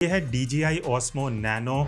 ये है DJI Osmo Nano।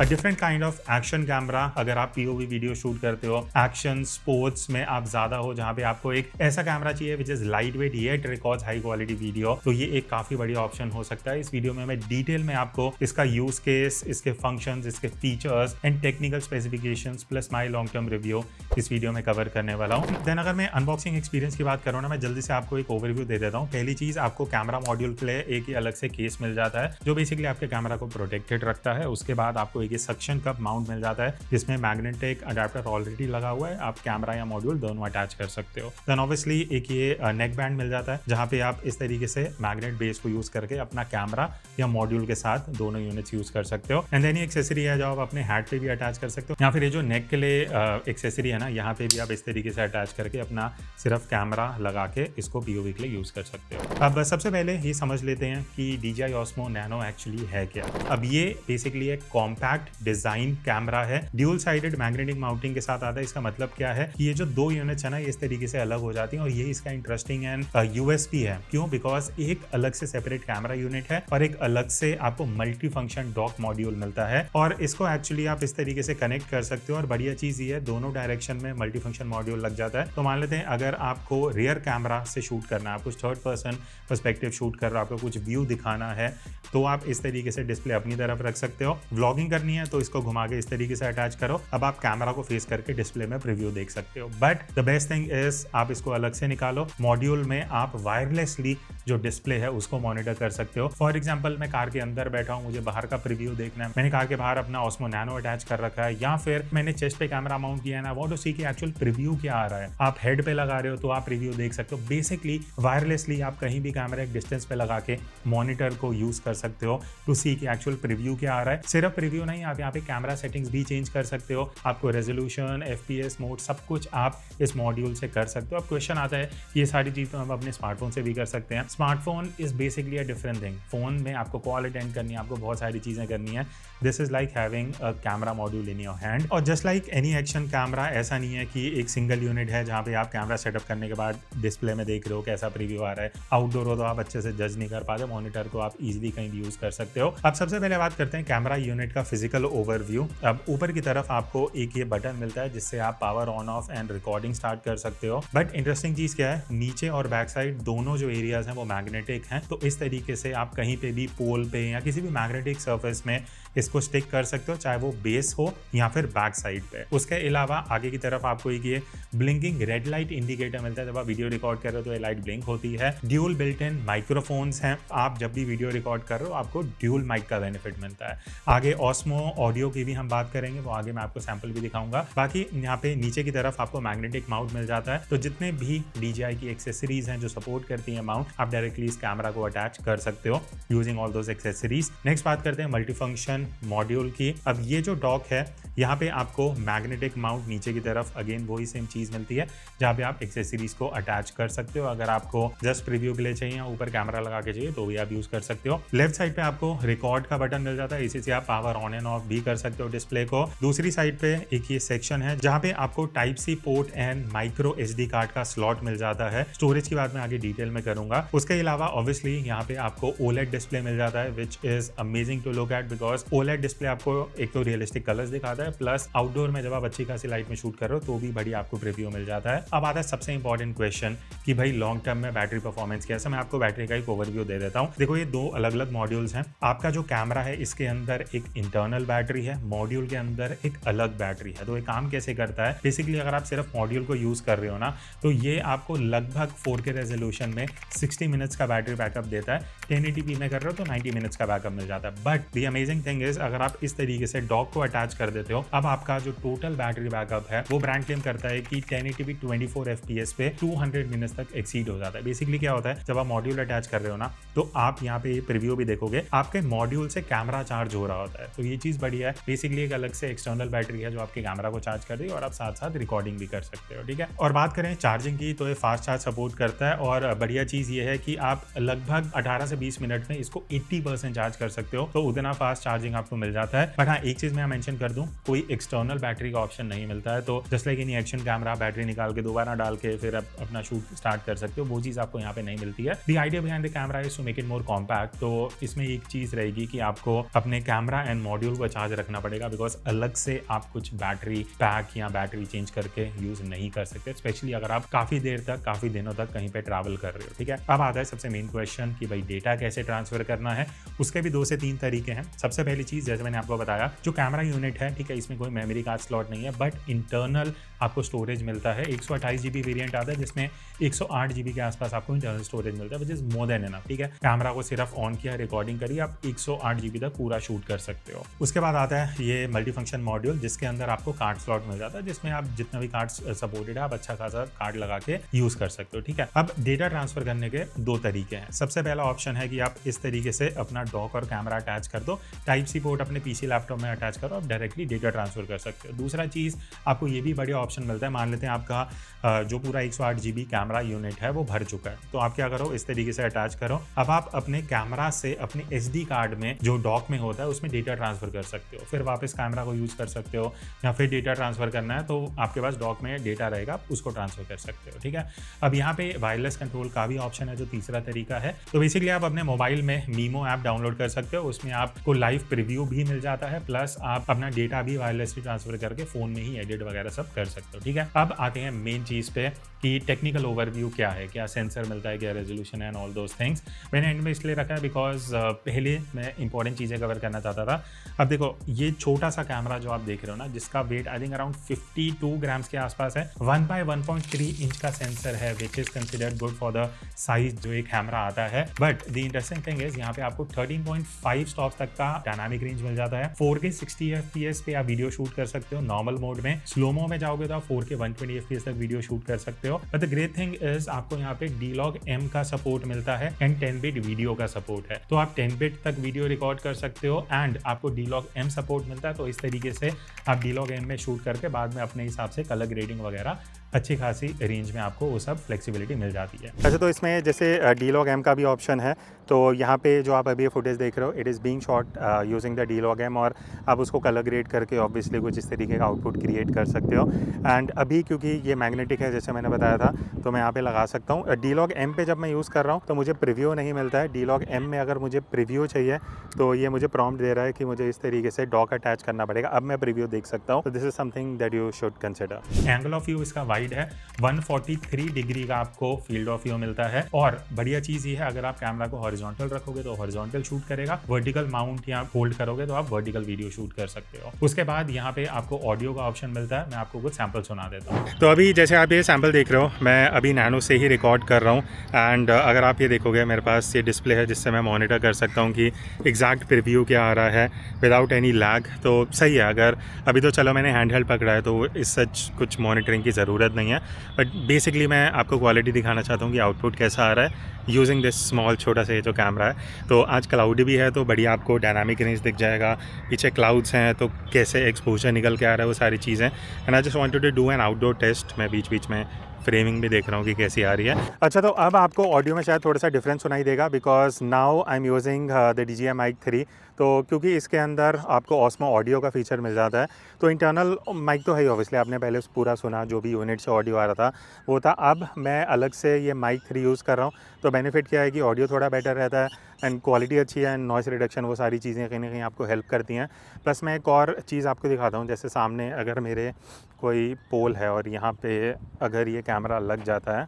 Different kind of action camera. अगर आप POV वीडियो शूट करते हो, एक्शन स्पोर्ट्स में आप ज्यादा हो, जहां पे आपको एक ऐसा कैमरा चाहिए which is light weight yet records high quality video, तो ये एक काफी बढ़िया ऑप्शन हो सकता है। इस वीडियो में मैं डिटेल में आपको इसका यूज केस, इसके फंक्शंस, इसके features and technical specifications plus my long term review इस वीडियो में कवर करने वाला हूँ। देन अगर मैं अनबॉक्सिंग एक्सपीरियंस की बात करूँ ना, मैं जल्दी से आपको एक ओवरव्यू दे देता हूँ। पहली चीज, आपको कैमरा मॉड्यूल के लिए एक ही अलग से केस मिल जाता है जो बेसिकली आपके कैमरा को प्रोटेक्टेड रखता है। उसके बाद आपको एक सक्शन कप माउंट मिल जाता है जिसमें मैग्नेटिक अडेप्टर ऑलरेडी लगा हुआ है, आप कैमरा या मॉड्यूल दोनों अटैच कर सकते हो। देन ऑब्वियसली एक ये नेक बैंड मिल जाता है जहां पे आप इस तरीके से मैग्नेट बेस को यूज करके अपना कैमरा या मॉड्यूल के साथ दोनों यूनिट्स यूज कर सकते हो। एंड देन ये एक्सेसरी है जो आप अपने हैट पे भी अटैच कर सकते हो, या फिर ये जो नेक के लिए एक्सेसरी है ना, यहाँ पे भी आप इस तरीके से अटैच करके अपना सिर्फ कैमरा लगा के इसको POV के लिए यूज कर सकते हो। अब सबसे पहले ये समझ लेते हैं कि DJI Osmo Nano एक्चुअली है क्या। अब ये बेसिकली एक कॉम्पैक्ट डिजाइन कैमरा है, ड्यूल साइडेड मैग्नेटिक माउंटिंग के साथ आता है। इसका मतलब क्या है कि ये जो दो यूनिट्स है ना, इस तरीके से अलग हो जाती हैं और ये इसका इंटरेस्टिंग एंड USP है। क्यों? बिकॉज एक अलग से सेपरेट कैमरा यूनिट है और एक अलग से आपको मल्टी फंक्शन डॉक मॉड्यूल मिलता है और इसको एक्चुअली आप इस तरीके से कनेक्ट कर सकते हो। और बढ़िया चीज ये है, दोनों डायरेक्शन में मल्टी फंक्शन मॉड्यूल लग जाता है। तो मान लेते हैं अगर आपको रियर कैमरा से शूट करना है, आप कुछ थर्ड पर्सन पर्सपेक्टिव शूट कर रहे हो, आपको कुछ व्यू दिखाना है, तो आप इस तरीके से डिस्प्ले अपनी तरफ रख सकते हो। व्लॉगिंग करनी है तो इसको घुमा के इस तरीके से अटैच करो, अब आप कैमरा को फेस करके डिस्प्ले में प्रीव्यू देख सकते हो। But the best thing is आप इसको अलग से निकालो, मॉड्यूल में आप वायरलेसली जो डिस्प्ले है उसको मॉनिटर कर सकते हो। फॉर एग्जांपल, मैं कार के अंदर बैठा हूं, मुझे बाहर का प्रीव्यू देखना है, मैंने कार के बाहर अपना Osmo Nano अटैच कर रखा है, या फिर मैंने चेस्ट पे कैमरा माउंट किया है ना, वांट टू सी कि एक्चुअल प्रीव्यू क्या आ रहा है। आप हेड पे लगा रहे हो तो आप प्रीव्यू देख सकते हो। बेसिकली वायरलेसली आप कहीं भी कैमरा एक डिस्टेंस पे लगा के मॉनिटर को यूज कर सकते हो टू सी कि एक्चुअल प्रीव्यू क्या आ रहा है। सिर्फ प्रीव्यू नहीं, आप यहाँ पे कैमरा सेटिंग्स भी चेंज कर सकते हो, आपको रेजोल्यूशन, FPS मोड सब कुछ आप इस मॉड्यूल से कर सकते हो। अब क्वेश्चन आता है ये सारी चीजें हम अपने स्मार्टफोन से भी कर सकते हैं। Smartphone is basically a different thing. Phone में आपको कॉल अटेंड करनी है, आपको बहुत सारी चीजें करनी है। This is like having a camera module in your hand. और just like any action camera, ऐसा नहीं है कि एक सिंगल यूनिट है जहां पे आप कैमरा सेटअप करने के बाद डिस्प्ले में देख रहे हो कैसा प्रीव्यू आ रहा है। आउटडोर हो तो आप अच्छे से जज नहीं कर पाते, मॉनिटर को आप इजीली कहीं भी यूज कर सकते हो। अब सबसे पहले बात करते हैं कैमरा यूनिट का फिजिकल ओवरव्यू। अब ऊपर की तरफ आपको एक ये बटन मिलता है जिससे आप power on off and recording start कर सकते हो। बट इंटरेस्टिंग चीज क्या है, नीचे और बैक साइड दोनों जो एरियाज हैं वो मैग्नेटिक हैं, तो इस तरीके से आप कहीं पे भी पोल पे या किसी भी मैग्नेटिक सरफेस में इसको स्टिक कर सकते हो, चाहे वो बेस हो या फिर बैक साइड पे। उसके अलावा आगे की तरफ आपको एक ये ब्लिंकिंग रेड लाइट इंडिकेटर मिलता है। जब आप वीडियो रिकॉर्ड कर रहे हो तो ये लाइट ब्लिंक होती है। ड्यूल बिल्ट इन माइक्रोफोन्स हैं, आप जब भी वीडियो रिकॉर्ड कर रहे हो आपको ड्यूल माइक का बेनिफिट मिलता है। आगे Osmo ऑडियो की भी हम बात करेंगे, वो आगे मैं आपको सैंपल भी दिखाऊंगा। बाकी यहाँ पे नीचे की तरफ आपको मैग्नेटिक माउंट मिल जाता है, तो जितने भी DJI की एक्सेसरीज हैं जो सपोर्ट करती हैं माउंट, आप डायरेक्टली इस कैमरा को अटैच कर सकते हो using all those accessories. Next बात करते हैं मल्टी फंक्शन मॉड्यूल की। अब ये जो डॉक है, यहाँ पे आपको मैग्नेटिक माउंट नीचे की तरफ अगेन वही सेम चीज मिलती है जहाँ पे आप एक्सेसरीज को अटैच कर सकते हो। अगर आपको जस्ट प्रीव्यू के लिए चाहिए या ऊपर कैमरा लगा के चाहिए तो भी आप यूज कर सकते हो। लेफ्ट साइड पे आपको रिकॉर्ड का बटन मिल जाता है, इसी से आप पावर ऑन एंड ऑफ भी कर सकते हो डिस्प्ले को। दूसरी साइड पे एक ये सेक्शन है जहाँ पे आपको Type-C port and micro SD card का स्लॉट मिल जाता है। स्टोरेज की बात मैं आगे डिटेल में करूंगा। उसके अलावा ऑब्वियसली यहाँ पे आपको OLED डिस्प्ले मिल जाता है which is amazing to look at, because OLED display आपको एक तो रियलिस्टिक कलर्स दिखाता है, प्लस आउटडोर में जब आप अच्छी खासी लाइट में शूट कर रहे हो तो भी बढ़िया आपको प्रीव्यू मिल जाता है। अब आता है सबसे इंपॉर्टेंट क्वेश्चन कि भाई लॉन्ग टर्म में बैटरी परफॉर्मेंस कैसा। मैं आपको बैटरी का एक ओवरव्यू दे देता हूँ। देखो, ये दो अलग अलग मॉड्यूल्स हैं। आपका जो कैमरा है इसके अंदर एक इंटरनल बैटरी है, मॉड्यूल के अंदर एक अलग बैटरी है। तो ये काम कैसे करता है, बेसिकली अगर आप सिर्फ मॉड्यूल को यूज कर रहे हो ना, तो ये आपको लगभग 4K रेजोल्यूशन में 60 मिनट्स का बैटरी बैकअप देता है। 1080p में कर रहे हो तो 90 मिनट्स का बैकअप मिल जाता है। But the amazing thing is, अगर आप इस तरीके से डॉक को अटैच कर देते हो, अब आपका जो टोटल बैटरी बैकअप है वो ब्रांड क्लेम करता है कि 1080p 24 FPS पे 200 मिनट्स तक एक्सीड हो जाता है। बेसिकली क्या होता है, जब आप मॉड्यूल अटैच कर रहे हो ना, तो आप यहाँ पे प्रीव्यू भी देखोगे, आपके मॉड्यूल से कैमरा चार्ज हो रहा होता है। तो ये चीज बढ़िया है। बेसिकली एक अलग से एक्सटर्नल बैटरी है जो आपके कैमरा को चार्ज कर रही है और आप साथ साथ रिकॉर्डिंग भी कर सकते हो। ठीक है, और बात करें चार्जिंग की तो ये फास्ट चार्ज सपोर्ट करता है और बढ़िया चीज ये है कि आप लगभग 18 से 20 मिनट में इसको 80% चार्ज कर सकते हो। तो उतना फास्ट चार्जिंग चार्जिंग आपको मिल जाता है। बट हाँ, एक चीज मैं मेंशन कर दूं, कोई एक्सटर्नल बैटरी का ऑप्शन नहीं मिलता है। तो just like in action camera battery निकाल के दोबारा डाल के फिर आप अपना शूट स्टार्ट कर सकते हो, वो चीज आपको यहाँ पे नहीं मिलती है। The idea behind the camera is to make it more compact. तो इसमें एक चीज रहेगी कि आपको अपने कैमरा एंड मॉड्यूल को चार्ज रखना पड़ेगा, बिकॉज अलग से आप कुछ बैटरी पैक या बैटरी चेंज करके यूज नहीं कर सकते, स्पेशली अगर आप काफी देर तक, काफी दिनों तक कहीं पे ट्रैवल कर रहे हो। ठीक है, अब आता है सबसे मेन क्वेश्चन कि भाई डेटा कैसे ट्रांसफर करना है। उसके भी 2 से 3 तरीके हैं। सबसे पहली चीज, जैसे मैंने आपको बताया, जो कैमरा यूनिट है, ठीक है, इसमें कोई मेमोरी कार्ड स्लॉट नहीं है, बट इंटरनल आपको स्टोरेज मिलता है। 128 GB वेरिएंट आता है जिसमें 108 GB के आसपास आपको इंटरनल स्टोरेज मिलता है, which is more than enough. ठीक है, कैमरा को सिर्फ ऑन किया, रिकॉर्डिंग करी, आप 108 GB तक पूरा शूट कर सकते हो। उसके बाद आता है ये मल्टीफंक्शन मॉड्यूल, जिसके अंदर आपको कार्ड स्लॉट मिल जाता है, जिसमें आप जितना भी कार्ड सपोर्टेड है आप अच्छा खासा कार्ड लगा के यूज कर सकते हो। ठीक है, अब डेटा ट्रांसफर करने के 2 तरीके हैं। सबसे पहला ऑप्शन है कि आप इस तरीके से अपना डॉक और कैमरा अटैच कर दो, टाइप सी पोर्ट अपने पीसी लैपटॉप में अटैच करो, आप डायरेक्टली डेटा ट्रांसफर कर सकते हो। दूसरा चीज, आपको ये भी बढ़िया ऑप्शन मिलता है। मान लेते हैं आपका जो पूरा 108 GB कैमरा यूनिट है वो भर चुका है, तो आप क्या करो, इस तरीके से अटैच करो। अब आप अपने कैमरा से अपने SD कार्ड में जो डॉक में होता है उसमें डेटा ट्रांसफर कर सकते हो, फिर वापस कैमरा को यूज कर सकते हो, या फिर डेटा ट्रांसफर करना है तो आपके पास डॉक में डेटा रहेगा, आप उसको ट्रांसफर कर सकते हो। ठीक है, अब यहाँ पे वायरलेस कंट्रोल का भी ऑप्शन है, जो तीसरा तरीका है। तो बेसिकली आप अपने मोबाइल में मीमो ऐप डाउनलोड कर सकते हो, उसमें आपको लाइव प्रीव्यू भी मिल जाता है, प्लस आप अपना डेटा भी वायरलेसली ट्रांसफर करके फोन में ही एडिट वगैरह सब कर सकते हो। ठीक है, अब आते हैं मेन चीज पे कि टेक्निकल ओवरव्यू क्या है, क्या सेंसर मिलता है, क्या रेजोल्यूशन है एंड ऑल दोस थिंग्स। मैंने एंड में इसलिए रखा है बिकॉज पहले मैं इंपॉर्टेंट चीज़ें कवर करना चाहता था। अब देखो, ये छोटा सा कैमरा जो आप देख रहे हो ना, जिसका weight I think around 52 grams के आसपास है, 1x1.3 इंच का सेंसर है, which is considered good for the size जो एक कैमरा आता है। But the interesting thing is यहाँ पे आपको 13.5 स्टॉप्स तक का डायनामिक रेंज मिल जाता है। 4K 60 FPS पे आप वीडियो शूट कर सकते हो नॉर्मल मोड में। स्लोमो में जाओगे तो आप 4K 120 FPS तक वीडियो शूट कर सकते हो। But the great thing is आपको यहाँ पे D-Log-M का सपोर्ट मिलता है एंड 10-bit वीडियो का सपोर्ट है, तो आप 10-bit तक वीडियो रिकॉर्ड कर सकते हो एंड आपको D-Log-M सपोर्ट मिलता है। तो इस तरीके से आप D-Log-M में शूट करके बाद में अपने हिसाब से कलर ग्रेडिंग वगैरह अच्छी खासी रेंज में आपको वो सब फ्लेक्सिबिलिटी मिल जाती है। अच्छा, तो इसमें जैसे D-Log-M का भी ऑप्शन है, तो यहाँ पे जो आप अभी फुटेज देख रहे हो, it is being shot using the D-Log-M, और आप उसको कलर ग्रेड करके ऑब्वियसली कुछ इस तरीके का आउटपुट क्रिएट कर सकते हो। एंड अभी क्योंकि ये मैग्नेटिक है, जैसे मैंने बताया था, तो मैं यहाँ पे लगा सकता हूँ। D-Log-M पे जब मैं यूज़ कर रहा हूँ तो मुझे प्रीव्यू नहीं मिलता है। D-Log-M में अगर मुझे प्रीव्यू चाहिए तो ये मुझे प्रॉम्प्ट दे रहा है कि मुझे इस तरीके से डॉक अटैच करना पड़ेगा। अब मैं प्रीव्यू देख सकता हूँ। तो this is something that you should consider. Angle of view इसका वाइड है, 143 डिग्री का आपको फील्ड ऑफ व्यू मिलता है। और बढ़िया चीज़ ये है, अगर आप कैमरा को हॉरिजॉन्टल रखोगे तो हॉरिजॉन्टल शूट करेगा, वर्टिकल माउंट या होल्ड करोगे तो आप वर्टिकल वीडियो शूट कर सकते हो। उसके बाद यहाँ पे आपको ऑडियो का ऑप्शन मिलता है। मैं आपको कुछ सैंपल सुना देता हूँ। तो अभी जैसे आप ये सैंपल देख रहे हो, मैं अभी नैनो से ही रिकॉर्ड कर रहा हूँ एंड अगर आप ये देखोगे, मेरे पास ये डिस्प्ले है जिससे मैं मॉनिटर कर सकता हूँ कि एग्जैक्ट प्रीव्यू क्या आ रहा है विदाउट एनी लैग। तो सही है। अगर अभी तो चलो मैंने हैंडहेल्ड पकड़ा है तो इस सच कुछ मॉनिटरिंग की ज़रूरत नहीं है, बट बेसिकली मैं आपको क्वालिटी दिखाना चाहता हूँ कि आउटपुट कैसा आ रहा है यूजिंग दिस स्मॉल छोटा सा ये जो कैमरा है। तो आज क्लाउडी भी है तो बढ़िया आपको डायनामिक रेंज दिख जाएगा, पीछे क्लाउड्स हैं तो कैसे एक्सपोजर निकल के आ रहा है वो सारी चीज़ें। And I just wanted to do an outdoor test. मैं बीच बीच में फ्रेमिंग भी देख रहा हूँ कि कैसी आ रही है। अच्छा, तो अब आपको ऑडियो में शायद थोड़ा सा डिफरेंस सुनाई देगा because now I am using the DJI Mic 3। तो क्योंकि इसके अंदर आपको ऑस्मो ऑडियो का फीचर मिल जाता है, तो इंटरनल माइक तो है ही ऑब्वियसली, आपने पहले पूरा सुना जो भी यूनिट से ऑडियो आ रहा था वो था। अब मैं अलग से ये Mic 3 यूज़ कर रहा हूँ, तो बेनिफिट क्या है कि ऑडियो थोड़ा बेटर रहता है एंड क्वालिटी अच्छी है एंड नॉइस रिडक्शन, वो सारी चीज़ें कहीं ना कहीं आपको हेल्प करती हैं। प्लस मैं एक और चीज़ आपको दिखाता हूँ, जैसे सामने अगर मेरे कोई पोल है और यहाँ पे अगर ये कैमरा लग जाता है,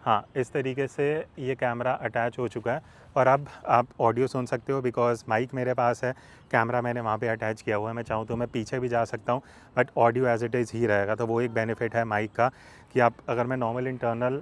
हाँ, इस तरीके से ये कैमरा अटैच हो चुका है और अब आप ऑडियो सुन सकते हो बिकॉज माइक मेरे पास है, कैमरा मैंने वहाँ पे अटैच किया हुआ है। मैं चाहूँ तो मैं पीछे भी जा सकता हूँ but audio as it is ही रहेगा। तो वो एक बेनिफिट है माइक का कि आप अगर मैं नॉर्मल इंटरनल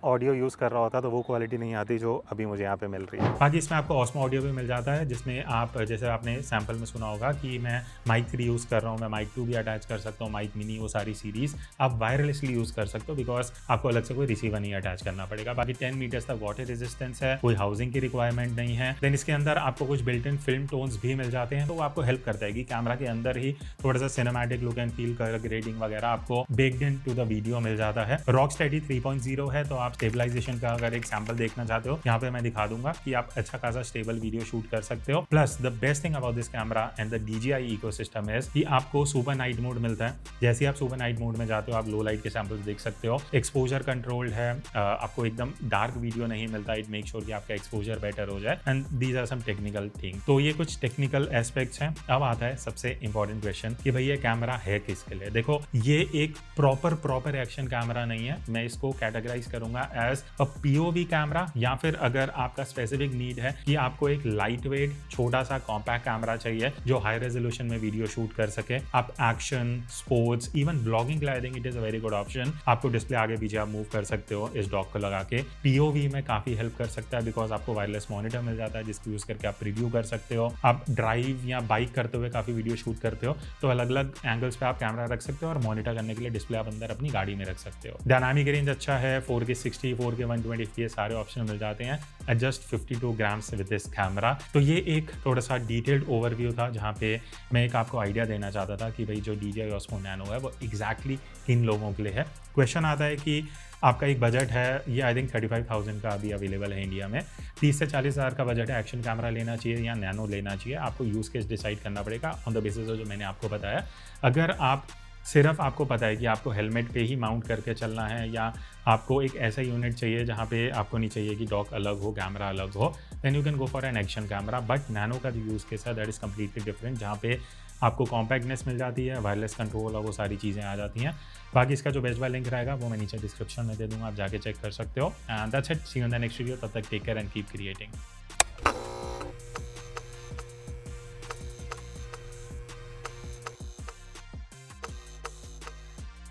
ऑडियो यूज़ कर रहा होता तो वो क्वालिटी नहीं आती जो अभी मुझे यहाँ पे मिल रही है। बाकी इसमें आपको ऑस्मो ऑडियो भी मिल जाता है जिसमें आप, जैसे आपने सैम्पल में सुना होगा कि मैं Mic 3 यूज़ कर रहा हूँ, मैं Mic 2 भी अटैच कर सकता हूँ, Mic Mini, वो सारी सीरीज़ आप वायरलेसली यूज़ कर सकते हो बिकॉज आपको अलग से कोई रिसीवर नहीं अटैच करना पड़ेगा। बाकी 10 मीटर्स तक वाटर रेजिस्टेंस है, कोई हाउसिंग की रिक्वायरमेंट नहीं है। देन इसके अंदर आपको कुछ बिल्ट इन फिल्म टोन्स भी मिल जाते हैं, तो वो आपको हेल्प करता है कि कैमरा के अंदर ही थोड़ा सा cinematic look and feel, colour grading वगैरह आपको baked into the video मिल जाता है। रॉकस्टेडी 3.0 है, तो आप स्टेबलाइजेशन का अगर एक सैंपल देखना चाहते हो, यहाँ पे मैं दिखा दूंगा कि आप अच्छा खासा स्टेबल वीडियो शूट कर सकते हो। Plus the best thing about this camera and the DJI ecosystem is कि आपको सुपर नाइट मोड मिलता है। जैसे आप सुपर नाइट मोड में जाते हो आप लो लाइट के सैंपल्स देख सकते हो। एक्सपोजर कंट्रोल्ड है, आपको एकदम डार्क वीडियो नहीं मिलता। इट मेक श्योर कि आपका एक्सपोजर बेटर हो जाए and these are some technical thing. तो ये कुछ टेक्निकल एस्पेक्ट्स हैं। अब आता है सबसे इंपॉर्टेंट क्वेश्चन कि भाई ये कैमरा है किसके लिए। देखो ये एक प्रॉपर एक्शन कैमरा नहीं है। मैं इसको कैटेगराइज करूंगा एज अ POV कैमरा, या फिर अगर आपका स्पेसिफिक नीड है कि आपको एक लाइट वेट छोटा सा कॉम्पैक्ट कैमरा चाहिए जो हाई रेजोल्यूशन में वीडियो शूट कर सके, आप एक्शन, स्पोर्ट्स, इवन ब्लॉगिंग के लिए I think it is a very good option. आपको डिस्प्ले आगे पीछे आप मूव कर सकते हो इस डॉक को लगा के। POV में काफी हेल्प कर सकता है बिकॉज आपको वायरलेस मॉनिटर मिल जाता है जिसको यूज करके आप प्रीव्यू कर सकते हो। आप ड्राइव या बाइक करते हुए काफी वीडियो शूट करते हो तो अलग अलग एंगल्स पे आप कैमरा रख सकते हो और मॉनिटर करने के लिए डिस्प्ले आप अंदर अपनी गाड़ी में रख सकते हो। डायनामिक रेंज अच्छा है, 4K 60, 4K 120 ये सारे ऑप्शन मिल जाते हैं at just 52 grams with this camera. तो ये एक थोड़ा सा डिटेल्ड ओवरव्यू था जहाँ पे मैं एक आपको आइडिया देना चाहता था कि भाई जो DJI Osmo Nano है वो एग्जैक्टली किन लोगों के लिए है। क्वेश्चन आता है कि आपका एक बजट है, ये आई थिंक 35,000 का अभी अवेलेबल है इंडिया में। 30 से 40,000 का बजट है, एक्शन कैमरा लेना चाहिए या नैनो लेना चाहिए, आपको यूज़ केस डिसाइड करना पड़ेगा ऑन द बेसिस जो मैंने आपको बताया। अगर आप सिर्फ आपको पता है कि आपको हेलमेट पे ही माउंट करके चलना है या आपको एक ऐसा यूनिट चाहिए जहाँ पे आपको नहीं चाहिए कि डॉक अलग हो, कैमरा अलग हो, then you can go for an action camera. But nano का जो यूज़ केस है दैट इज़ कम्प्लीटली डिफरेंट, जहाँ पे आपको कॉम्पैक्टनेस मिल जाती है, वायरलेस कंट्रोल और वो सारी चीज़ें आ जाती हैं। बाकी इसका जो बेस्ट बाय लिंक रहेगा वो मैं नीचे डिस्क्रिप्शन में दे दूँगा, आप जाके चेक कर सकते हो। And that's it, see you in the next video. तब तक take care and keep creating.